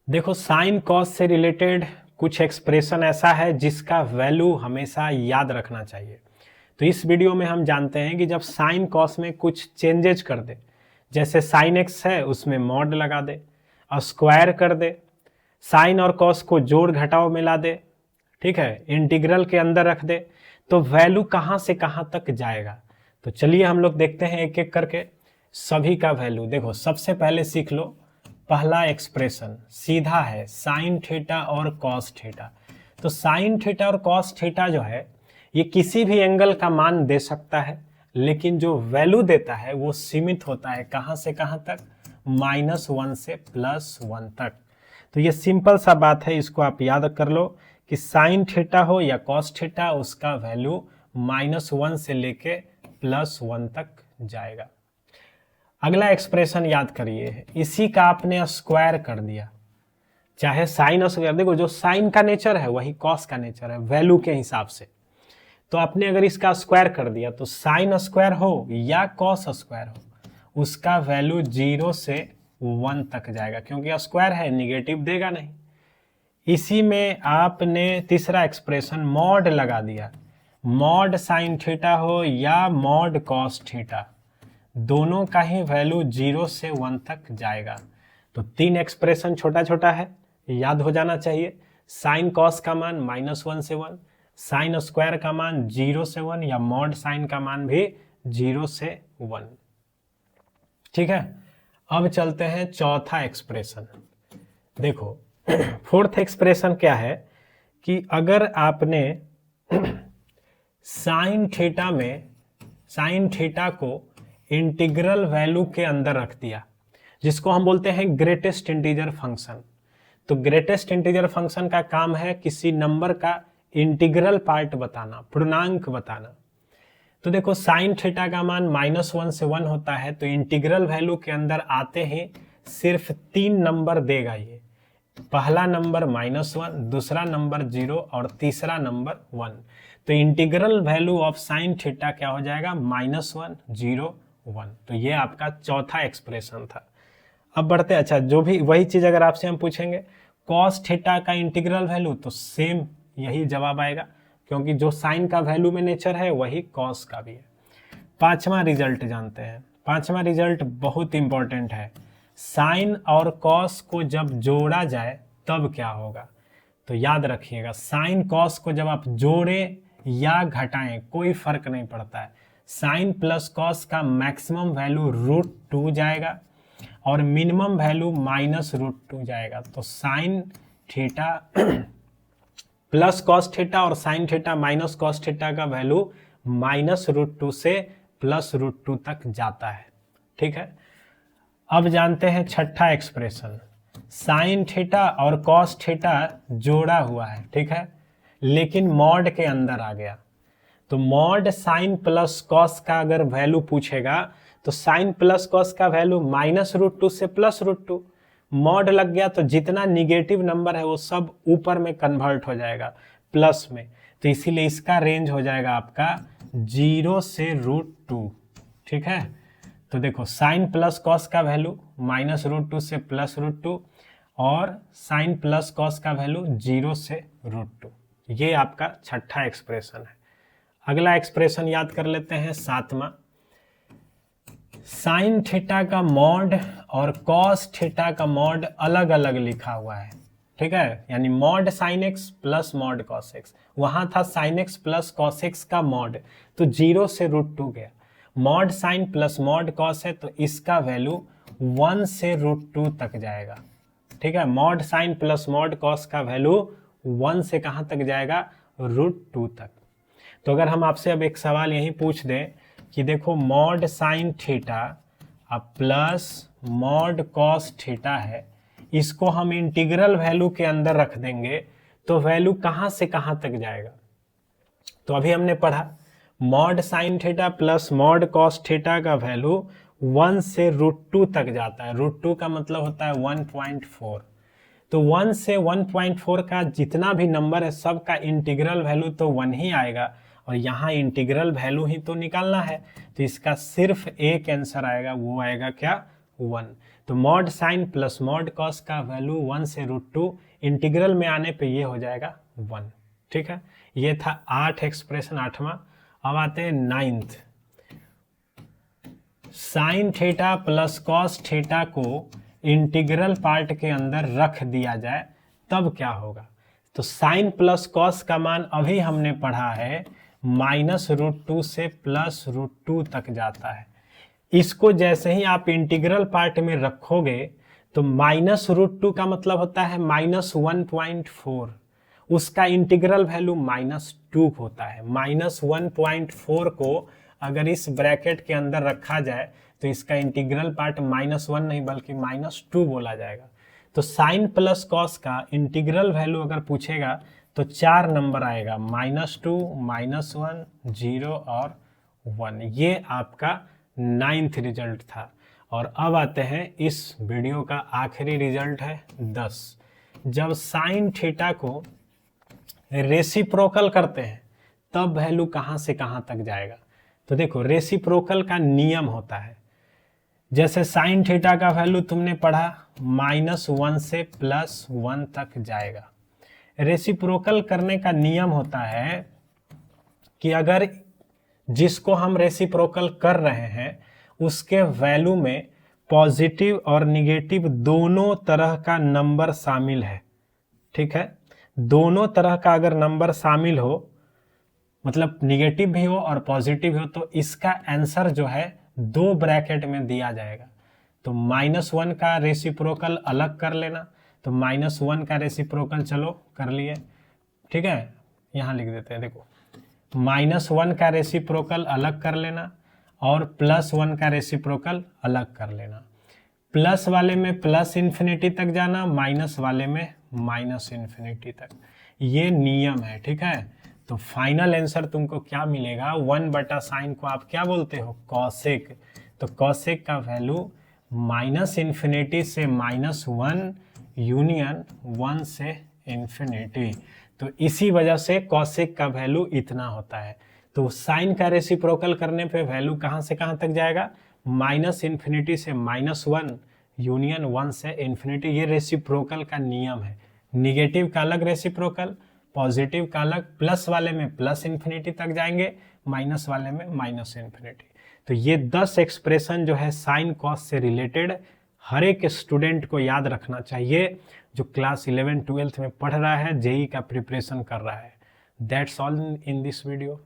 देखो sine cos से related कुछ एक्सप्रेशन ऐसा है जिसका वैल्यू हमेशा याद रखना चाहिए। तो इस वीडियो में हम जानते हैं कि जब साइन कॉस में कुछ चेंजेज कर दे, जैसे साइन एक्स है उसमें मॉड लगा दे, स्क्वायर कर दे, साइन और कॉस को जोड़ घटाव मिला दे, ठीक है, इंटीग्रल के अंदर रख दे, तो वैल्यू कहाँ से कहाँ तक जाएगा। तो चलिए हम लोग देखते हैं एक एक करके सभी का वैल्यू। देखो सबसे पहले सीख लो, पहला एक्सप्रेशन सीधा है साइन थीटा और कॉस थीटा। तो साइन थीटा और कॉस थीटा जो है ये किसी भी एंगल का मान दे सकता है, लेकिन जो वैल्यू देता है वो सीमित होता है कहाँ से कहाँ तक, -1 से +1 तक। तो ये सिंपल सा बात है, इसको आप याद कर लो कि साइन थीटा हो या कॉस थीटा उसका वैल्यू -1 से लेके +1 तक जाएगा। अगला एक्सप्रेशन याद करिए, इसी का आपने स्क्वायर कर दिया, चाहे साइन स्क्वायर, देखो जो साइन का नेचर है वही कॉस का नेचर है वैल्यू के हिसाब से। तो आपने अगर इसका स्क्वायर कर दिया तो साइन स्क्वायर हो या कॉस स्क्वायर हो उसका वैल्यू 0 से 1 तक जाएगा, क्योंकि स्क्वायर है निगेटिव देगा नहीं। इसी में आपने तीसरा एक्सप्रेशन मॉड लगा दिया, मॉड साइन थीटा हो या मॉड कॉस थीटा, दोनों का ही वैल्यू 0 से 1 तक जाएगा। तो तीन एक्सप्रेशन छोटा छोटा है, याद हो जाना चाहिए। साइन कॉस का मान -1 से 1, साइन स्क्वायर का मान 0 से 1 या मॉड साइन का मान भी 0 से 1। ठीक है, अब चलते हैं चौथा एक्सप्रेशन। देखो फोर्थ एक्सप्रेशन क्या है कि अगर आपने साइन थीटा में साइन थीटा को इंटीग्रल वैल्यू के अंदर रख दिया, जिसको हम बोलते हैं ग्रेटेस्ट इंटीजर फंक्शन। तो ग्रेटेस्ट इंटीजर फंक्शन का काम है किसी नंबर का इंटीग्रल पार्ट बताना, पूर्णांक बताना। तो देखो साइन थीटा का मान -1 से 1 होता है, तो इंटीग्रल वैल्यू के अंदर आते ही सिर्फ 3 नंबर देगा ये, पहला नंबर -1, दूसरा नंबर 0 और तीसरा नंबर 1। तो integral value of sine theta क्या हो जाएगा, -1, 0, 1। तो ये आपका चौथा एक्सप्रेशन था। अब बढ़ते, अच्छा जो भी वही चीज अगर आपसे हम पूछेंगे कॉस थीटा का इंटीग्रल वैल्यू, तो सेम यही जवाब आएगा, क्योंकि जो साइन का वैल्यू में नेचर है वही कॉस का भी है। पांचवा रिजल्ट जानते हैं, पांचवा रिजल्ट बहुत इंपॉर्टेंट है, साइन और कॉस को जब जोड़ा जाए तब क्या होगा। तो याद रखिएगा, साइन कॉस को जब आप जोड़ें या घटाएं कोई फर्क नहीं पड़ता है, साइन प्लस कॉस का मैक्सिमम वैल्यू √2 जाएगा और मिनिमम वैल्यू -√2 जाएगा। तो sine theta plus cos theta और sine theta minus cos theta का वैल्यू -√2 से +√2 तक जाता है। ठीक है, अब जानते हैं छठा एक्सप्रेशन, साइन थीटा और कॉस थीटा जोड़ा हुआ है, ठीक है, लेकिन मॉड के अंदर आ गया। तो मॉड साइन प्लस कॉस का अगर वैल्यू पूछेगा तो साइन प्लस कॉस का वैल्यू -√2 से +√2, मॉड लग गया तो जितना निगेटिव नंबर है वो सब ऊपर में कन्वर्ट हो जाएगा प्लस में। तो इसीलिए इसका रेंज हो जाएगा आपका 0 से √2। ठीक है, तो देखो साइन प्लस कॉस का वैल्यू -√2 से +√2 और साइन प्लस कॉस का वैल्यू 0 से √2। ये आपका छठा एक्सप्रेशन है। अगला एक्सप्रेशन याद कर लेते हैं, सातवां, साइन थीटा का मॉड और कॉस थीटा का मॉड अलग अलग लिखा हुआ है। ठीक है, यानी mod sine x plus mod cos x, वहां था sine x plus cos x का मॉड, तो 0 से √2 गया। Mod sine plus mod cos है तो इसका वैल्यू 1 से √2 तक जाएगा। ठीक है, mod sine plus mod cos का वैल्यू 1 से कहां तक जाएगा, √2 तक। तो अगर हम आपसे अब एक सवाल यही पूछ दें कि देखो मॉड साइन थीटा अब प्लस मॉड कॉस थीटा है, इसको हम इंटीग्रल वैल्यू के अंदर रख देंगे तो वैल्यू कहां से कहां तक जाएगा। तो अभी हमने पढ़ा mod sine theta plus mod cos theta का वैल्यू 1 से √2 तक जाता है। √2 का मतलब होता है 1.4। तो 1 से 1.4 का जितना भी नंबर है सबका इंटीग्रल वैल्यू तो 1 ही आएगा, और यहाँ इंटीग्रल वैल्यू ही तो निकालना है। तो इसका सिर्फ एक आंसर आएगा, वो आएगा क्या, 1। तो mod sine plus mod cos का वैल्यू 1 से √2, इंटीग्रल में आने पे ये हो जाएगा 1। ठीक है, ये था 8 एक्सप्रेशन 8वां। अब आते हैं 9th। Sign theta plus cos theta को इंटीग्रल पार्ट के अंदर रख दिया जाए तब क्या होगा। तो साइन प्लस कॉस का मान अभी हमने पढ़ा है -√2 से +√2 तक जाता है। इसको जैसे ही आप इंटीग्रल पार्ट में रखोगे तो -√2 का मतलब होता है -1.4, उसका इंटीग्रल वैल्यू -2 होता है। -1.4 को अगर इस ब्रैकेट के अंदर रखा जाए तो इसका इंटीग्रल पार्ट -1 नहीं बल्कि -2 बोला जाएगा। तो साइन प्लस कॉस का इंटीग्रल वैल्यू अगर पूछेगा तो 4 नंबर आएगा, -2, -1, 0 और 1। ये आपका 9th रिजल्ट था। और अब आते हैं इस वीडियो का आखिरी रिजल्ट है 10। जब साइन थीटा को रेसिप्रोकल करते हैं तब वैल्यू कहाँ से कहाँ तक जाएगा। तो देखो, रेसिप्रोकल का नियम होता है, जैसे साइन थीटा का वैल्यू तुमने पढ़ा -1 से +1 तक जाएगा। रेसिप्रोकल करने का नियम होता है कि अगर जिसको हम रेसिप्रोकल कर रहे हैं उसके वैल्यू में पॉजिटिव और निगेटिव दोनों तरह का नंबर शामिल है। ठीक है, दोनों तरह का अगर नंबर शामिल हो, मतलब निगेटिव भी हो और पॉजिटिव भी हो, तो इसका आंसर जो है 2 ब्रैकेट में दिया जाएगा। तो -1 का रेसिप्रोकल अलग कर लेना। तो -1 का रेसिप्रोकल चलो कर लिए, ठीक है, यहाँ लिख देते हैं। देखो, -1 का रेसिप्रोकल अलग कर लेना और +1 का रेसिप्रोकल अलग कर लेना। प्लस वाले में प्लस इन्फिनिटी तक जाना, माइनस वाले में माइनस इन्फिनिटी तक। ये नियम है। ठीक है, तो फाइनल आंसर तुमको क्या मिलेगा, 1/sin को आप क्या बोलते हो, कॉसेक। तो कॉसेक का वैल्यू -इन्फिनिटी से -1 यूनियन 1 से इन्फिनिटी। तो इसी वजह से कॉसेक का वैल्यू इतना होता है। तो साइन का रेसिप्रोकल करने पे वैल्यू कहाँ से कहाँ तक जाएगा, -इन्फिनिटी से -1 यूनियन 1 से इन्फिनिटी। ये रेसिप्रोकल का नियम है। निगेटिव का अलग रेसिप्रोकल, पॉजिटिव का अलग, प्लस वाले में प्लस इन्फिनिटी तक जाएंगे, माइनस वाले में माइनस इन्फिनिटी। तो ये 10 एक्सप्रेशन जो है साइन कॉस से रिलेटेड हर एक स्टूडेंट को याद रखना चाहिए जो क्लास 11 12th में पढ़ रहा है, जेई का प्रिपरेशन कर रहा है। That's all in this video.